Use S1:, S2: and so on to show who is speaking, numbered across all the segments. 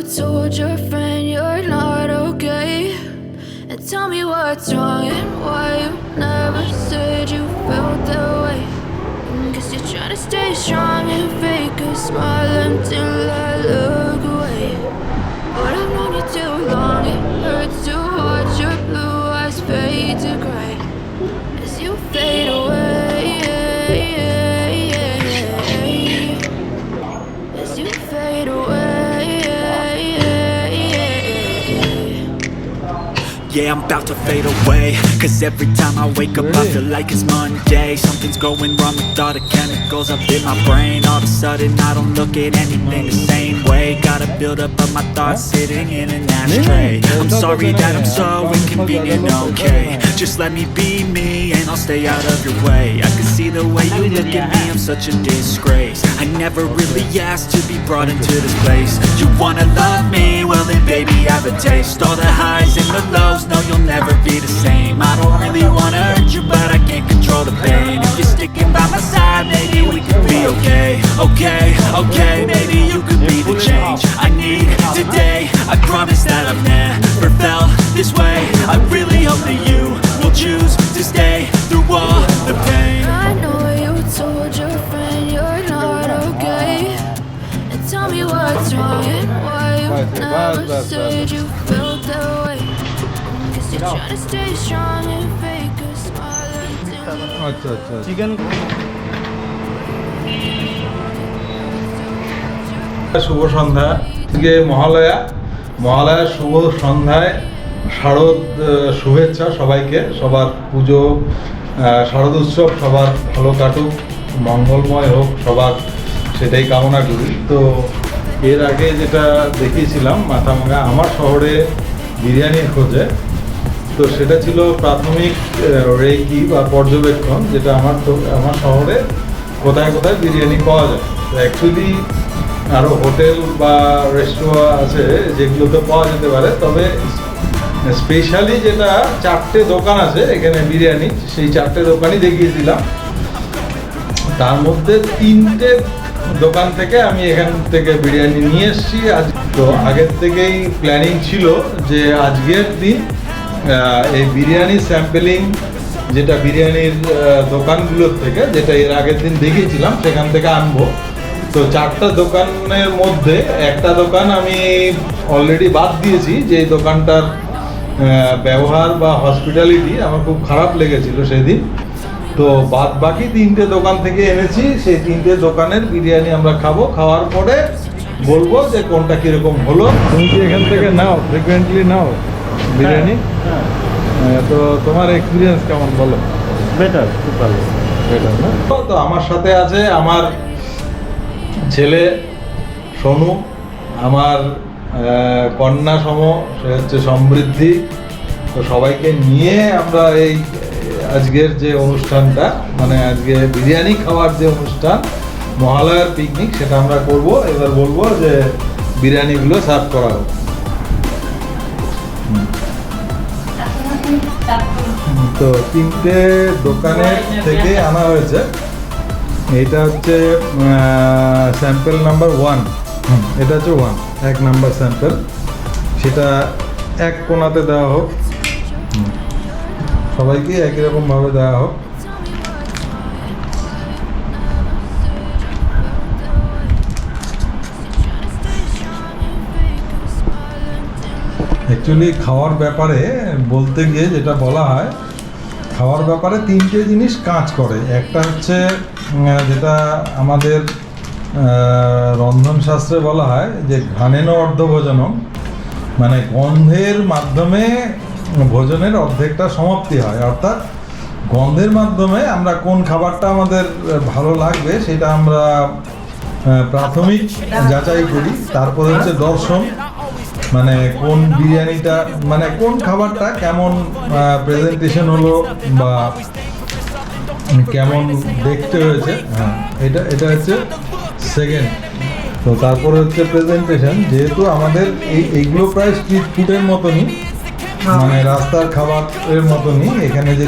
S1: told your friend you're not okay, and tell me what's wrong and why you never said you felt that way. Guess you're trying to stay strong and fake a smile until I look away. But I've known you too long, it hurts to watch your blue eyes fade to gray as you fade away, as you fade away.
S2: Yeah, I'm about to fade away, cause every time I wake up I feel like it's Monday. Something's going wrong with all the chemicals up in my brain. All of a sudden I don't look at anything the same way. Gotta build up of my thoughts sitting in an ashtray. I'm sorry that I'm so inconvenient, okay. Just let me be me and I'll stay out of your way. I can see the way you look at me, I'm such a disgrace. I never really asked to be brought into this place. You wanna love me? Well then baby I have a taste. All the highs and the lows, no you'll never be the same. I don't really wanna hurt you but I can't control the pain. If you're sticking by my side maybe we could be okay. Okay, okay, maybe you could be the change I need today. I promise that I've never felt this way. I really hope that you will choose to stay through all the pain.
S1: I know you told your friend you're not okay, and tell me what's wrong and why you never said you felt that way. Guess you're trying to stay strong and fake a smile until
S3: আচ্ছা আচ্ছা chicken শুভ সন্ধ্যা। আজকে মহালয়া শুভ সন্ধ্যায় শারদ শুভেচ্ছা সবাইকে। সবার পুজো শারদ উৎসব সবার ভালো কাটুক, মঙ্গলময় হোক সবার, সেটাই কামনা করি। তো এর আগে যেটা দেখিয়েছিলাম মাথাভাঙা আমার শহরে বিরিয়ানির খোঁজে, তো সেটা ছিল প্রাথমিক রেকি বা পর্যবেক্ষণ, যেটা আমার শহরে কোথায় কোথায় বিরিয়ানি পাওয়া যায়। তো অ্যাকচুয়ালি আরও হোটেল বা রেস্টুরেন্ট আছে যেগুলোতে পাওয়া যেতে পারে, তবে স্পেশালি যেটা 4টে দোকান আছে এখানে বিরিয়ানি, সেই 4টে দোকানই দেখিয়েছিলাম। তার মধ্যে 3টে দোকান থেকে আমি এখান থেকে বিরিয়ানি নিয়ে এসেছি। আজ তো আগের থেকেই প্ল্যানিং ছিল যে আজকের দিন এই বিরিয়ানি স্যাম্পেলিং, যেটা বিরিয়ানির দোকানগুলোর থেকে, যেটা এর আগের দিন দেখিয়েছিলাম সেখান থেকে আনবো। তো 4টা দোকানের মধ্যে একটা দোকান আমি অলরেডি বাদ দিয়েছি, যে দোকানটার ব্যবহার বা হসপিটালিটি আমার খুব খারাপ লেগেছিল সেদিন। তো বাকি 3টে দোকান থেকে এনেছি, সেই 3টে দোকানের বিরিয়ানি আমরা খাবো। খাওয়ার পরে বলবো যে কোনটা কীরকম হলো। তুমি কি এখান থেকে নাও, ফ্রিকুয়েন্টলি নাও বিরিয়ানি? তো তোমার এক্সপিরিয়েন্স কেমন বলো?
S4: বেটার, খুব ভালো,
S3: বেটার না? তো আমার সাথে আছে আমার ছেলে সোনু, আমার কন্যা সম, সে হচ্ছে সমৃদ্ধি। তো সবাইকে নিয়ে আমরা এই আজকের যে অনুষ্ঠানটা, মানে আজকে বিরিয়ানি খাওয়ার যে অনুষ্ঠান, মহালয়ার পিকনিক, সেটা আমরা করব। এবার বলবো যে বিরিয়ানিগুলো সার্ভ করা হোক। তো 3টে দোকানের থেকে আনা হয়েছে। এইটা হচ্ছে স্যাম্পল নাম্বার 1, এটা হচ্ছে 1 নাম্বার স্যাম্পল, সেটা এক কোণাতে দেওয়া হোক, সবাইকে একই রকমভাবে দেওয়া হোক। অ্যাকচুয়ালি খাওয়ার ব্যাপারে বলতে গিয়ে যেটা বলা হয়, খাওয়ার ব্যাপারে 3টে জিনিস কাজ করে। একটা হচ্ছে যেটা আমাদের রন্ধনশাস্ত্রে বলা হয় যে ঘ্রাণেন অর্ধভোজনম, মানে গন্ধের মাধ্যমে ভোজনের অর্ধেকটা সমাপ্তি হয়। অর্থাৎ গন্ধের মাধ্যমে আমরা কোন খাবারটা আমাদের ভালো লাগবে সেটা আমরা প্রাথমিক যাচাই করি। তারপরে হচ্ছে দর্শন, মানে কোন বিরিয়ানিটা, মানে কোন খাবারটা কেমন প্রেজেন্টেশন হলো বা কেমন দেখতে হয়েছে, হ্যাঁ এটা হচ্ছে সেকেন্ড। তো তারপরে হচ্ছে প্রেজেন্টেশন। যেহেতু আমাদের এইগুলো প্রায় স্ট্রিট ফুডের মতনই, মানে রাস্তার খাবারের মতনই। এখানে যে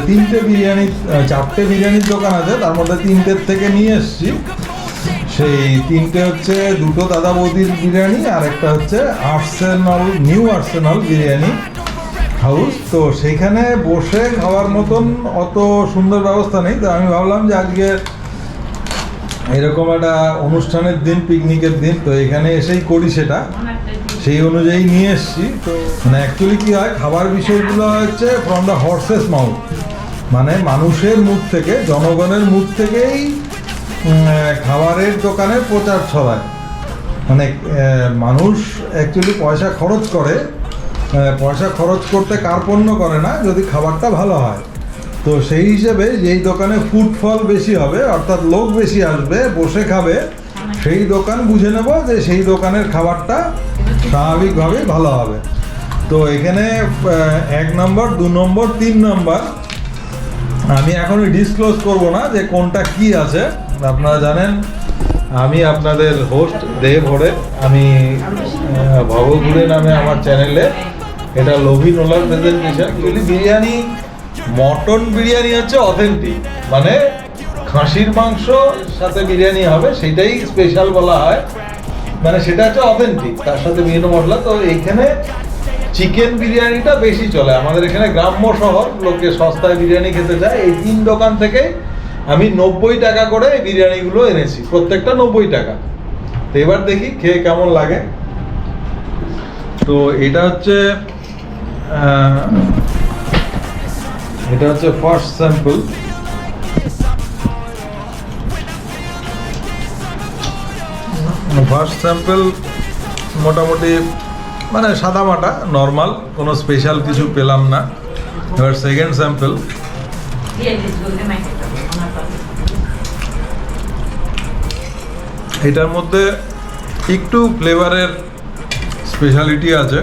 S3: 4টে বিরিয়ানির দোকান আছে তার মধ্যে 3টের থেকে নিয়ে এসেছি। সেই তিনটে হচ্ছে দুটো দাদা বৌদির বিরিয়ানি আর একটা হচ্ছে নিউ আর্সেনাল বিরিয়ানি হাউস। তো সেইখানে বসে খাওয়ার মতন অত সুন্দর ব্যবস্থা নেই, তো আমি ভাবলাম যে আজকে এরকম একটা অনুষ্ঠানের দিন, পিকনিকের দিন, তো এখানে এসেই করি সেটা, সেই অনুযায়ী নিয়ে এসছি। তো মানে অ্যাকচুয়ালি কী হয়, খাবার বিষয়গুলো হচ্ছে ফ্রম দ্য হর্সেস মাউথ, মানে মানুষের মুখ থেকে, জনগণের মুখ থেকেই খাবারের দোকানের প্রচার ছড়ায়। মানে মানুষ অ্যাকচুয়ালি পয়সা খরচ করে, পয়সা খরচ করতে কার্পণ্য করে না যদি খাবারটা ভালো হয়। তো সেই হিসেবে যেই দোকানে ফুটফল বেশি হবে, অর্থাৎ লোক বেশি আসবে, বসে খাবে, সেই দোকান বুঝে নেব যে সেই দোকানের খাবারটা স্বাভাবিকভাবেই ভালো হবে। তো এখানে 1 নম্বর, 2 নম্বর, 3 নম্বর আমি এখনই ডিসক্লোজ করব না যে কোনটা কি আছে। আপনারা জানেন আমি আপনাদের হোস্ট দেব হরে, আমি ভবঘুরে নামে আমার চ্যানেলে, এটা লোভি নোলার presentation. Actually biryani, mutton biryani হচ্ছে অথেন্টিক, মানে খাসির মাংস সাথে বিরিয়ানি হবে, সেটাই স্পেশাল বলা হয়, মানে সেটা হচ্ছে অথেন্টিক, তার সাথে বিভিন্ন মশলা। তো এইখানে চিকেন বিরিয়ানিটা বেশি চলে আমাদের এখানে, গ্রাম্য শহর, লোকে সস্তায় বিরিয়ানি খেতে চায়। এই 3 দোকান থেকে আমি 90 টাকা করে এই বিরিয়ানিগুলো এনেছি, প্রত্যেকটা 90 টাকা। তো এবার দেখি খেয়ে কেমন লাগে। তো এটা হচ্ছে ফার্স্ট স্যাম্পল। ফার্স্ট স্যাম্পল মোটামুটি মানে সাদামাটা নর্মাল, কোনো স্পেশাল কিছু পেলাম না। এবার সেকেন্ড স্যাম্পল। এটার মধ্যে একটু ফ্লেভারের স্পেশালিটি আছে।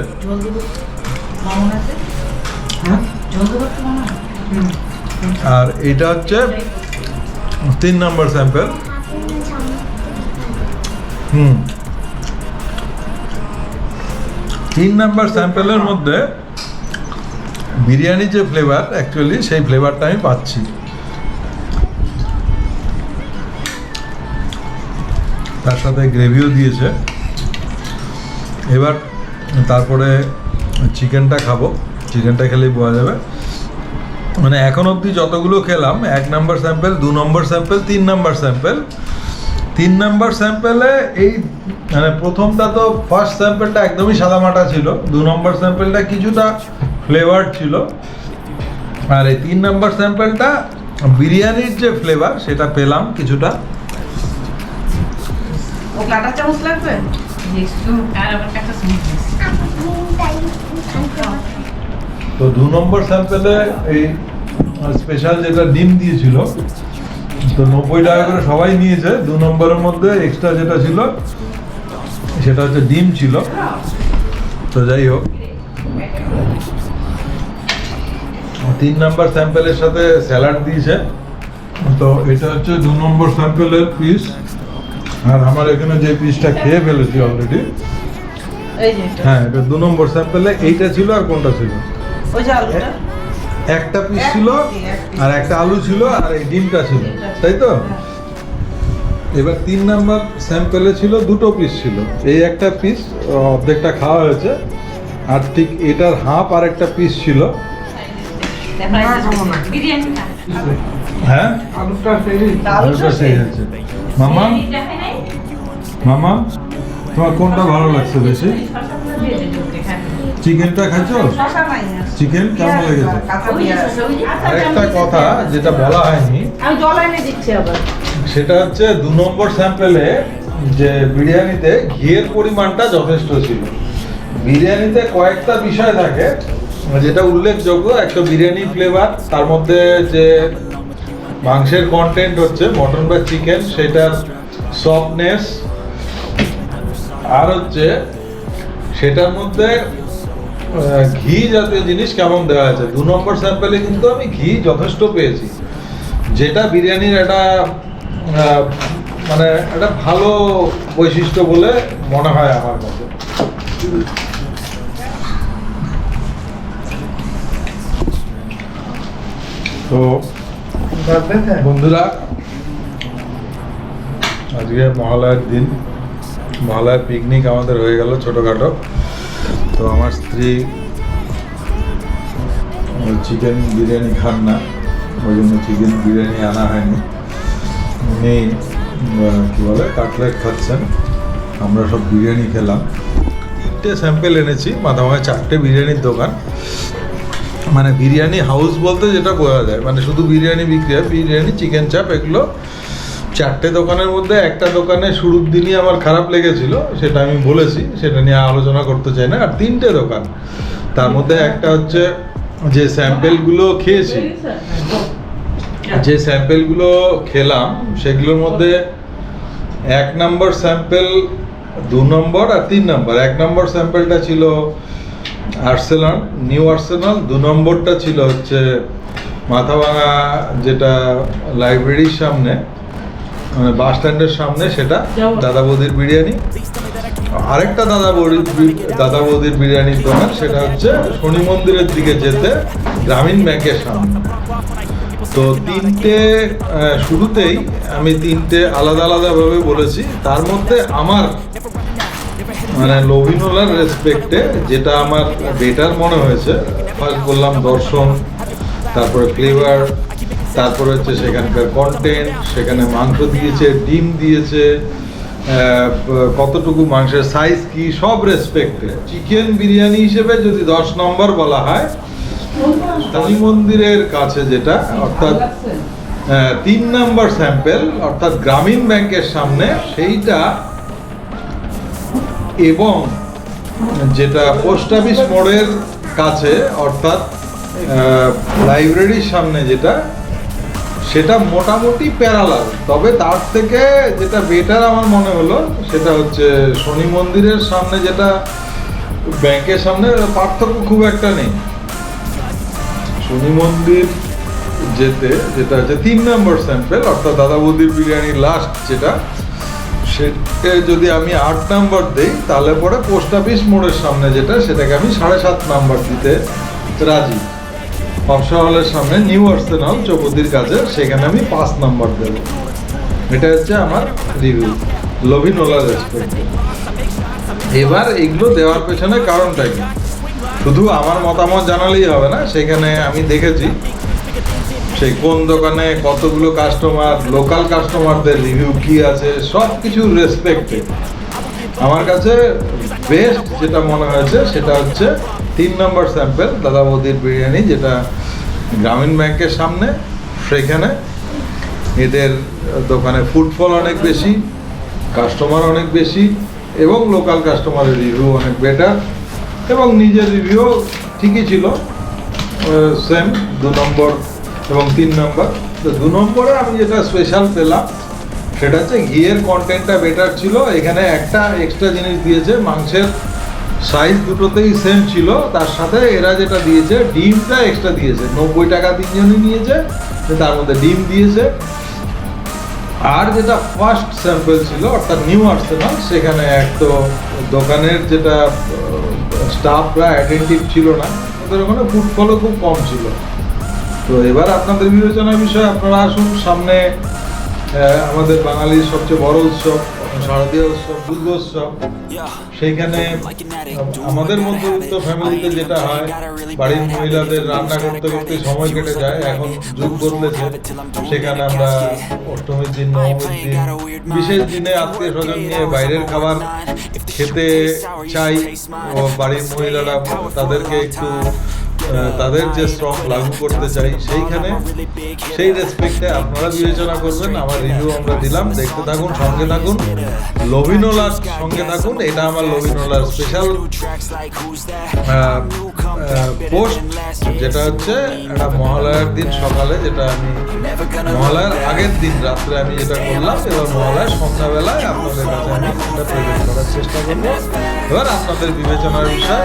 S3: আর এটা হচ্ছে 3 নম্বর স্যাম্পল। 3 নম্বর স্যাম্পলের মধ্যে বিরিয়ানি যে ফ্লেভার, অ্যাকচুয়ালি সেই ফ্লেভারটা আমি পাচ্ছি। তার সাথে গ্রেভিও দিয়েছে। এবার তারপরে চিকেনটা খাবো, চিকেনটা খেলেই বোঝা যাবে। মানে এখন অবধি যতগুলো খেলাম, 1 নম্বর স্যাম্পল, 2 নম্বর স্যাম্পল, 3 নম্বর স্যাম্পল। 3 নম্বর স্যাম্পলে এই মানে প্রথমটা তো ফার্স্ট স্যাম্পলটা একদমই সাদামাটা ছিল, 2 নম্বর স্যাম্পলটা কিছুটা ফ্লেভার ছিল, আর এই 3 নম্বর স্যাম্পলটা বিরিয়ানির যে ফ্লেভার সেটা পেলাম কিছুটা।
S4: ও কাটা চামচ লাগবে?
S3: তো 2 নম্বর স্যাম্পলে এই স্পেশাল যেটা ডিম দিয়েছিল, তো 90 টাকা করে সবাই নিয়েছে। 2 নম্বরের মধ্যে এক্সট্রা যেটা ছিল সেটা হচ্ছে ডিম ছিল। তো যাই হোক, 3 নম্বর স্যাম্পলের সাথে স্যালাড দিয়েছে। তো এটা হচ্ছে 2 নম্বর স্যাম্পলের পিস, আর আমার এখানে যে পিসটা খেয়ে ফেলেছি অলরেডি, হ্যাঁ এটা 2 নম্বর স্যাম্পলে এইটা ছিল। আর কোনটা ছিল?
S4: ওই যে আলুটা,
S3: একটা পিস ছিল আর একটা আলু ছিল আর এই ডিমটা ছিল, তাই তো? এবার 3 নম্বর স্যাম্পলে ছিল 2টো পিস ছিল, এই একটা পিস অর্ধেকটা খাওয়া হয়েছে, আর ঠিক এটার হাফ আর একটা পিস ছিল। হ্যাঁ আলুটা সেই হচ্ছে। মামা মামা তোমার কোনটা ভালো লাগছে বেশি? চিকেনটা খাইছো? চিকেন কেমন লেগেছে? আরেকটা কথা যেটা বলা হয়নি, সেটা হচ্ছে 2 নম্বর স্যাম্পলে যে বিরিয়ানিতে ঘিয়ের পরিমাণটা যথেষ্ট ছিল। বিরিয়ানিতে কয়েকটা বিষয় থাকে যেটা উল্লেখযোগ্য, একটা বিরিয়ানি ফ্লেভার, তার মধ্যে যে মাংসের কন্টেন্ট হচ্ছে মটন বা চিকেন, সেটার সফটনেস, আর হচ্ছে সেটার মধ্যে ঘি জাতীয় জিনিস কেমন দেওয়া আছে। 2 নম্বর স্যাম্পলে কিন্তু আমি ঘি যথেষ্ট পেয়েছি, যেটা বিরিয়ানির একটা মানে একটা ভালো বৈশিষ্ট্য বলে মনে হয় আমার কাছে। তো বন্ধুরা, আজকে মহালয়ার দিন, মহালয়ার পিকনিক আমাদের হয়ে গেল ছোটোখাটো। তো আমার স্ত্রী চিকেন বিরিয়ানি খান না, ওই জন্য চিকেন বিরিয়ানি আনা হয়নি। উনি কী বলে কাটলেট খাচ্ছেন, আমরা সব বিরিয়ানি খেলাম। 3টে স্যাম্পেল এনেছি, মাথাভাঙায় 4টে বিরিয়ানির দোকান, মানে বিরিয়ানি হাউস বলতে যেটা বোঝা যায়, মানে শুধু বিরিয়ানি বিক্রি হয়, বিরিয়ানি চিকেন চাপ এগুলো 4টে দোকানের মধ্যে একটা দোকানে শুরুর দিনই আমার খারাপ লেগেছিল, সেটা আমি বলেছি, সেটা নিয়ে আলোচনা করতে চাই না। আর 3টে দোকান, তার মধ্যে একটা হচ্ছে যে স্যাম্পেলগুলো খেয়েছি, যে স্যাম্পেলগুলো খেলাম সেগুলোর মধ্যে 1 নম্বর স্যাম্পেল, 2 নম্বর আর 3 নম্বর। 1 নম্বর স্যাম্পেলটা ছিল আর্সেনাল, নিউ আর্সেনাল। 2 নম্বরটা ছিল হচ্ছে মাথাভাঙা, যেটা লাইব্রেরির সামনে, মানে বাস স্ট্যান্ডের সামনে, সেটা দাদা বৌদির বিরিয়ানি। আরেকটা দাদা বৌদির বিরিয়ানির দোকান, সেটা হচ্ছে শনি মন্দিরের দিকে যেতে গ্রামীণ ব্যাংকের সামনে। তো 3টে শুরুতেই আমি 3টে আলাদা আলাদাভাবে বলেছি। তার মধ্যে আমার মানে লভিনোলার রেসপেক্টে যেটা আমার বেটার মনে হয়েছে, ফার্স্ট বললাম দর্শন, তারপরে ফ্লেভার, তারপরে হচ্ছে সেখানকার কন্টেন্ট, সেখানে মাংস দিয়েছে, ডিম দিয়েছে, কতটুকু মাংসের সাইজ কি, সব রেসপেক্টে চিকেন বিরিয়ানি হিসেবে যদি 10 নম্বর বলা হয়, শনি মন্দিরের কাছে যেটা, অর্থাৎ 3 নম্বর স্যাম্পেল, অর্থাৎ গ্রামীণ ব্যাংকের সামনে সেইটা, এবং যেটা পোস্ট অফিস মোড়ের কাছে অর্থাৎ লাইব্রেরির সামনে যেটা, সেটা মোটামুটি প্যারালাল। তবে তার থেকে যেটা বেটার আমার মনে হলো সেটা হচ্ছে শনি মন্দিরের সামনে, যেটা ব্যাংকের সামনে, পার্থক্য খুব একটা নেই। শনি মন্দির যেতে যেটা হচ্ছে 3 নম্বর স্যাম্পেল, অর্থাৎ দাদা বৌদির বিরিয়ানির লাস্ট যেটা, সেটা যদি আমি 8 নম্বর দিই, তাহলে পরে পোস্ট অফিস মোড়ের সামনে যেটা, সেটাকে আমি 7.5 নম্বর দিতে রাজি। অপসা হলের সামনে নিউ আর্সেনাল চৌপতির কাছে, সেখানে আমি 5 নম্বর দেবো। এটা হচ্ছে আমার রিভিউ লভিনোলার রেসপেক্টে। এবার এগুলো দেওয়ার পেছনে কারণটা কি, শুধু আমার মতামত জানালেই হবে না, সেখানে আমি দেখেছি সেই কোন দোকানে কতগুলো কাস্টমার, লোকাল কাস্টমারদের রিভিউ কি আছে, সব কিছুর রেসপেক্টে আমার কাছে বেস্ট যেটা মনে হয়েছে সেটা হচ্ছে 3 নম্বর স্যাম্পেল দাদা বৌদির বিরিয়ানি, যেটা গ্রামীণ ব্যাংকের সামনে। সেখানে এদের দোকানে ফুটফল অনেক বেশি, কাস্টমার অনেক বেশি, এবং লোকাল কাস্টমারের রিভিউ অনেক বেটার, এবং নিজের রিভিউ ঠিকই ছিল, সেম 2 নম্বর এবং 3 নম্বর। তো 2 নম্বরে আমি যেটা স্পেশাল পেলাম সেটা হচ্ছে ঘিয়ের কন্টেন্টটা বেটার ছিল। এখানে একটা এক্সট্রা জিনিস দিয়েছে, মাংসের সাইজ দুটোতেই সেম ছিল, তার সাথে এরা যেটা দিয়েছে ডিমটা এক্সট্রা দিয়েছে। 90 টাকা 3 জনই নিয়েছে, তার মধ্যে ডিম দিয়েছে। আর যেটা ফার্স্ট স্যাম্পল ছিল অর্থাৎ নিউ আর্সেনাল, সেখানে এক তো দোকানের যেটা স্টাফরা অ্যাটেন্টিভ ছিল না, ওদের ওখানে ফুটফলও খুব কম ছিল। তো এবার আপনাদের বিবেচনার বিষয়, আপনারা আসুন, সামনে আমাদের বাঙালির সবচেয়ে বড় উৎসব শারদীয় উৎসব, দুর্গোৎসব। সেইখানে আমাদের মধ্যবিত্ত ফ্যামিলিতে যেটা হয়, বাড়ির মহিলাদের রান্না করতে করতে সময় কেটে যায়, এখন যুগ বদলেছে। সেখানে আমরা অষ্টমীর দিন, নবমীর দিন, বিশেষ দিনে আত্মীয় স্বজন নিয়ে বাইরের খাবার খেতে চাই, ও বাড়ির মহিলারা তাদেরকে একটু তাদের যে শ্রম লাগু করতে চাই, সেইখানে সেই রেসপেক্টে আপনারা বিবেচনা করবেন। আমার রিভিউ আমরা দিলাম, দেখতে থাকুন, সঙ্গে থাকুন, লভিনোলার সঙ্গে থাকুন। এটা আমার লভিনোলার স্পেশাল পোস্ট, যেটা হচ্ছে একটা মহালয়ার দিন সকালে, যেটা আমি মহালয়ার আগের দিন রাত্রে আমি যেটা করলাম, এবার মহালয়ার সন্ধ্যাবেলায় আপনাদের কাছে আমি এটা প্রেজেন্ট করার চেষ্টা করবো। এবার আপনাদের বিবেচনার বিষয়।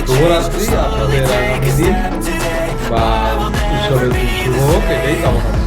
S3: শুভরাত্রি, আপনাদের আগামী দিন বা উৎসবের দিন শুভ হোক, এটাই কামনা করি।